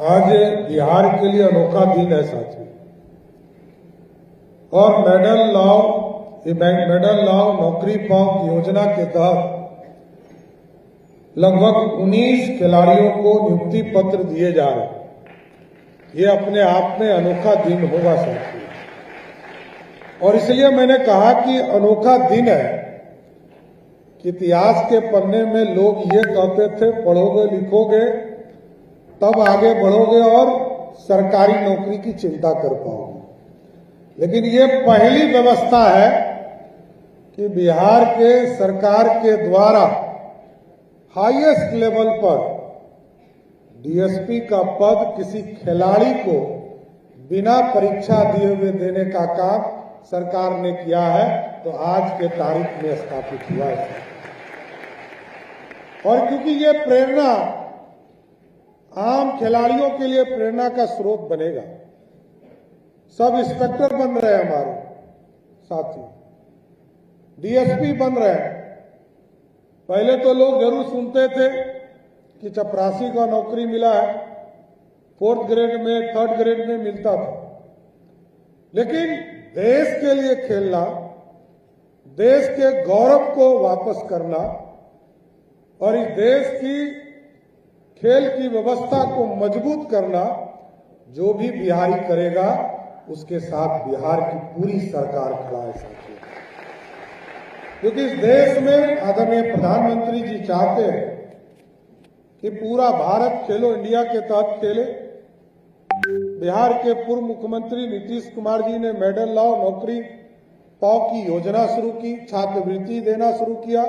आज बिहार के लिए अनोखा दिन है साथियों, और मेडल लाओ नौकरी पाओ योजना के तहत लगभग 19 खिलाड़ियों को नियुक्ति पत्र दिए जा रहे हैं। ये अपने आप में अनोखा दिन होगा साथियों, और इसलिए मैंने कहा कि अनोखा दिन है कि इतिहास के पन्ने में लोग ये कहते थे पढ़ोगे लिखोगे तब आगे बढ़ोगे और सरकारी नौकरी की चिंता कर पाओगे, लेकिन ये पहली व्यवस्था है कि बिहार के सरकार के द्वारा हाईएस्ट लेवल पर डीएसपी का पद किसी खिलाड़ी को बिना परीक्षा दिए हुए देने का काम सरकार ने किया है, तो आज के तारीख में स्थापित हुआ है। और क्योंकि ये प्रेरणा आम खिलाड़ियों के लिए प्रेरणा का स्रोत बनेगा, सब इंस्पेक्टर बन रहे हैं हमारे साथी, डीएसपी बन रहे हैं। पहले तो लोग जरूर सुनते थे कि चपरासी का नौकरी मिला है, 4th ग्रेड में 3rd ग्रेड में मिलता था, लेकिन देश के लिए खेलना, देश के गौरव को वापस करना और इस देश की खेल की व्यवस्था को मजबूत करना जो भी बिहारी करेगा उसके साथ बिहार की पूरी सरकार खड़ा है साथियों। क्योंकि इस देश में आदरणीय प्रधानमंत्री जी चाहते हैं कि पूरा भारत खेलो इंडिया के तहत खेले। बिहार के पूर्व मुख्यमंत्री नीतीश कुमार जी ने मेडल लाओ नौकरी पाओ की योजना शुरू की, छात्रवृत्ति देना शुरू किया,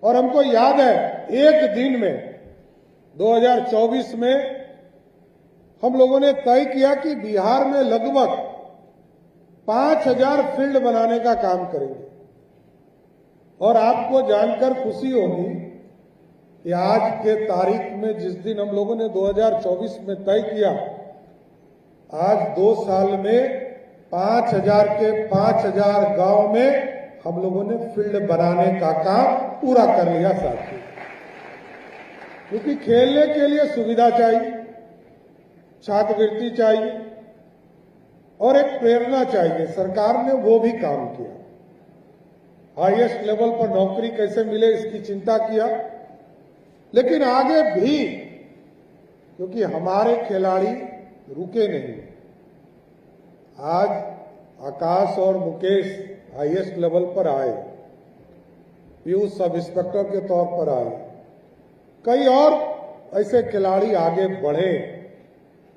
और हमको याद है एक दिन में 2024 में हम लोगों ने तय किया कि बिहार में लगभग 5000 फील्ड बनाने का काम करेंगे। और आपको जानकर खुशी होगी कि आज के तारीख में जिस दिन हम लोगों ने 2024 में तय किया, आज 2 साल में 5000 के 5000 गांव में हम लोगों ने फील्ड बनाने का काम पूरा कर लिया साथियों। क्योंकि खेलने के लिए सुविधा चाहिए, छात्रवृत्ति चाहिए और एक प्रेरणा चाहिए। सरकार ने वो भी काम किया, हाईएस्ट लेवल पर नौकरी कैसे मिले इसकी चिंता किया, लेकिन आगे भी क्योंकि हमारे खिलाड़ी रुके नहीं। आज आकाश और मुकेश हाईएस्ट लेवल पर आए, पीयूष सब इंस्पेक्टर के तौर पर आए, कई और ऐसे खिलाड़ी आगे बढ़े।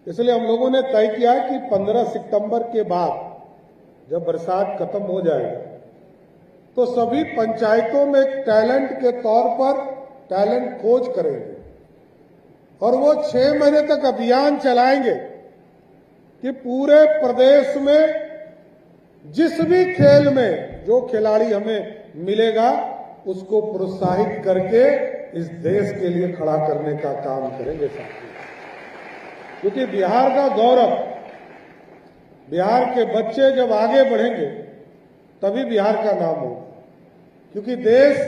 इसलिए हम लोगों ने तय किया है कि 15 सितंबर के बाद जब बरसात खत्म हो जाएगा तो सभी पंचायतों में टैलेंट के तौर पर टैलेंट खोज करेंगे, और वो 6 महीने तक अभियान चलाएंगे कि पूरे प्रदेश में जिस भी खेल में जो खिलाड़ी हमें मिलेगा उसको प्रोत्साहित करके इस देश के लिए खड़ा करने का काम करेंगे साथियों। क्योंकि बिहार का गौरव, बिहार के बच्चे जब आगे बढ़ेंगे तभी बिहार का नाम होगा। क्योंकि देश,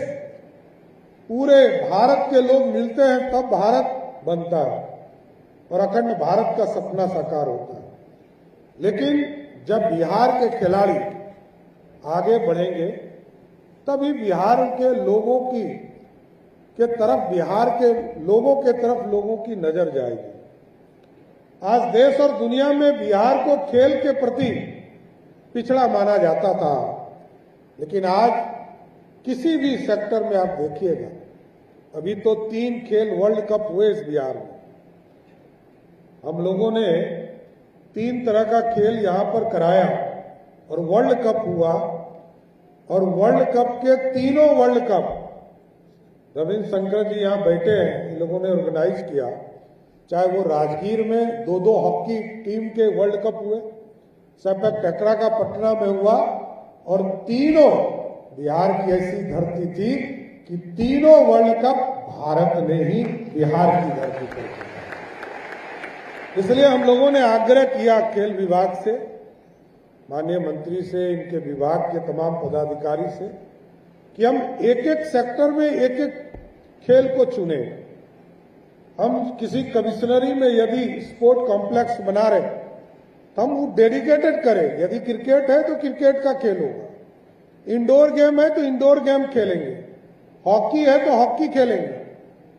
पूरे भारत के लोग मिलते हैं तब भारत बनता है और अखंड भारत का सपना साकार होता है। लेकिन जब बिहार के खिलाड़ी आगे बढ़ेंगे तभी बिहार के लोगों की के तरफ, बिहार के लोगों के तरफ लोगों की नजर जाएगी। आज देश और दुनिया में बिहार को खेल के प्रति पिछड़ा माना जाता था, लेकिन आज किसी भी सेक्टर में आप देखिएगा, अभी तो 3 खेल वर्ल्ड कप हुए इस बिहार में। हम लोगों ने 3 तरह का खेल यहां पर कराया और वर्ल्ड कप हुआ, और वर्ल्ड कप के तीनों वर्ल्ड कप रविंद्र शंकर जी यहां बैठे हैं, इन लोगों ने ऑर्गेनाइज किया। चाहे वो राजगीर में 2-2 हॉकी टीम के वर्ल्ड कप हुए, सैपक टकरा का पटना में हुआ, और तीनों बिहार की ऐसी धरती थी कि तीनों वर्ल्ड कप भारत ने ही बिहार की धरती पर किया। इसलिए हम लोगों ने आग्रह किया खेल विभाग से, माननीय मंत्री से, इनके विभाग के तमाम पदाधिकारी से, कि हम एक-एक सेक्टर में एक-एक खेल को चुने। हम किसी कमिश्नरी में यदि स्पोर्ट कॉम्प्लेक्स बना रहे तो हम वो डेडिकेटेड करें। यदि क्रिकेट है तो क्रिकेट का खेल होगा, इंडोर गेम है तो इंडोर गेम खेलेंगे, हॉकी है तो हॉकी खेलेंगे।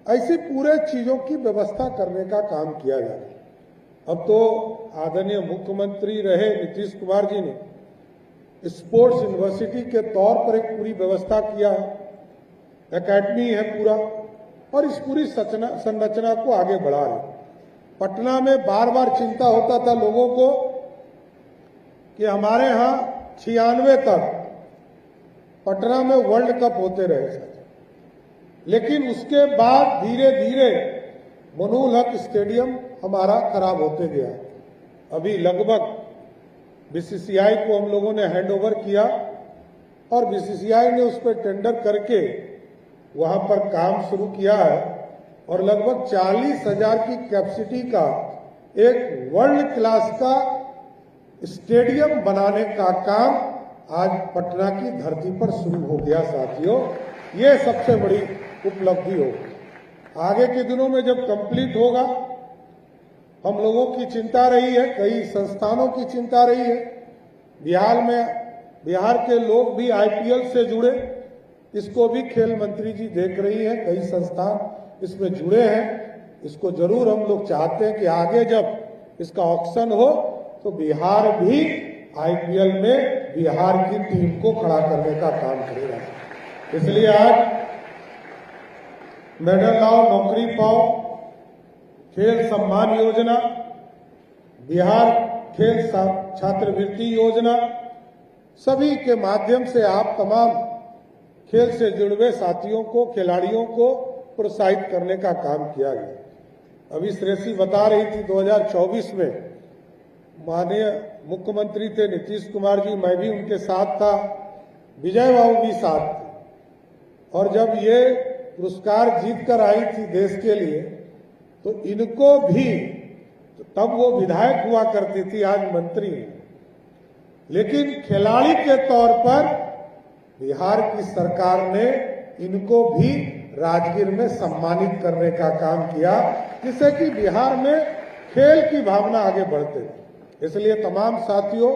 ऐसी पूरे चीजों की व्यवस्था करने का काम किया जा रहा है। अब तो आदरणीय मुख्यमंत्री रहे नीतीश कुमार जी ने स्पोर्ट्स यूनिवर्सिटी के तौर पर एक पूरी व्यवस्था किया है, एकेडमी है पूरा, और इस पूरी संरचना को आगे बढ़ा रहे। पटना में बार बार चिंता होता था लोगों को कि हमारे यहाँ 96 तक पटना में वर्ल्ड कप होते रहे, लेकिन उसके बाद धीरे धीरे मनूल हक स्टेडियम हमारा खराब होते गया। अभी लगभग बीसीसीआई को हम लोगों ने हैंडओवर किया और बीसीसीआई ने उस पर टेंडर करके वहां पर काम शुरू किया है और लगभग 40,000 की कैपेसिटी का एक वर्ल्ड क्लास का स्टेडियम बनाने का काम आज पटना की धरती पर शुरू हो गया। साथियों, ये सबसे बड़ी उपलब्धि होगी। आगे के दिनों में जब कंप्लीट होगा, हम लोगों की चिंता रही है, कई संस्थानों की चिंता रही है। बिहार के लोग भी आईपीएल से जुड़े, इसको भी खेल मंत्री जी देख रही है, कई संस्थान इसमें जुड़े हैं। इसको जरूर हम लोग चाहते हैं कि आगे जब इसका ऑक्शन हो तो बिहार भी आईपीएल में बिहार की टीम को खड़ा करने का काम करेगा। इसलिए आज मेडल लाओ नौकरी पाओ, खेल सम्मान योजना, बिहार खेल छात्रवृत्ति योजना, सभी के माध्यम से आप तमाम खेल से जुड़े हुए साथियों को, खिलाड़ियों को प्रोत्साहित करने का काम किया गया। अभी श्रेयसी बता रही थी 2024 में माननीय मुख्यमंत्री थे नीतीश कुमार जी, मैं भी उनके साथ था, विजय बाबू भी साथ थे, और जब ये पुरस्कार जीत कर आई थी देश के लिए तो इनको भी, तब वो विधायक हुआ करती थी, आज मंत्री हैं, लेकिन खिलाड़ी के तौर पर बिहार की सरकार ने इनको भी राजगीर में सम्मानित करने का काम किया, जिससे कि बिहार में खेल की भावना आगे बढ़ते। इसलिए तमाम साथियों,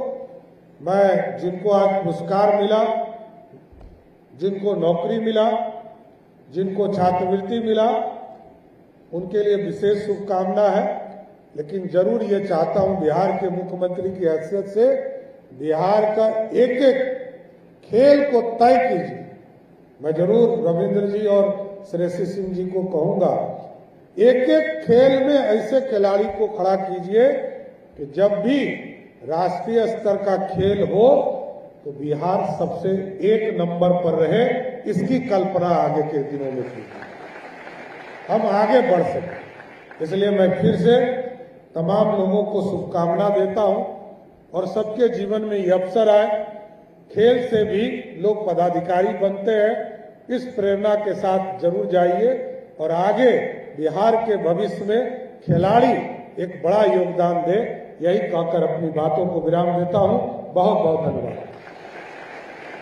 मैं जिनको आज पुरस्कार मिला, जिनको नौकरी मिला, जिनको छात्रवृत्ति मिला, उनके लिए विशेष शुभकामना है। लेकिन जरूर ये चाहता हूं बिहार के मुख्यमंत्री की हैसियत से बिहार का एक एक खेल को तय कीजिए। मैं जरूर रविंद्र जी और श्रेयसी सिंह जी को कहूंगा, एक एक खेल में ऐसे खिलाड़ी को खड़ा कीजिए कि जब भी राष्ट्रीय स्तर का खेल हो तो बिहार सबसे एक नंबर पर रहे। इसकी कल्पना आगे के दिनों में की, हम आगे बढ़ सकें। इसलिए मैं फिर से तमाम लोगों को शुभकामना देता हूं और सबके जीवन में ये अवसर आए, खेल से भी लोग पदाधिकारी बनते हैं। इस प्रेरणा के साथ जरूर जाइए और आगे बिहार के भविष्य में खिलाड़ी एक बड़ा योगदान दे। यही कहकर अपनी बातों को विराम देता हूं। बहुत बहुत धन्यवाद।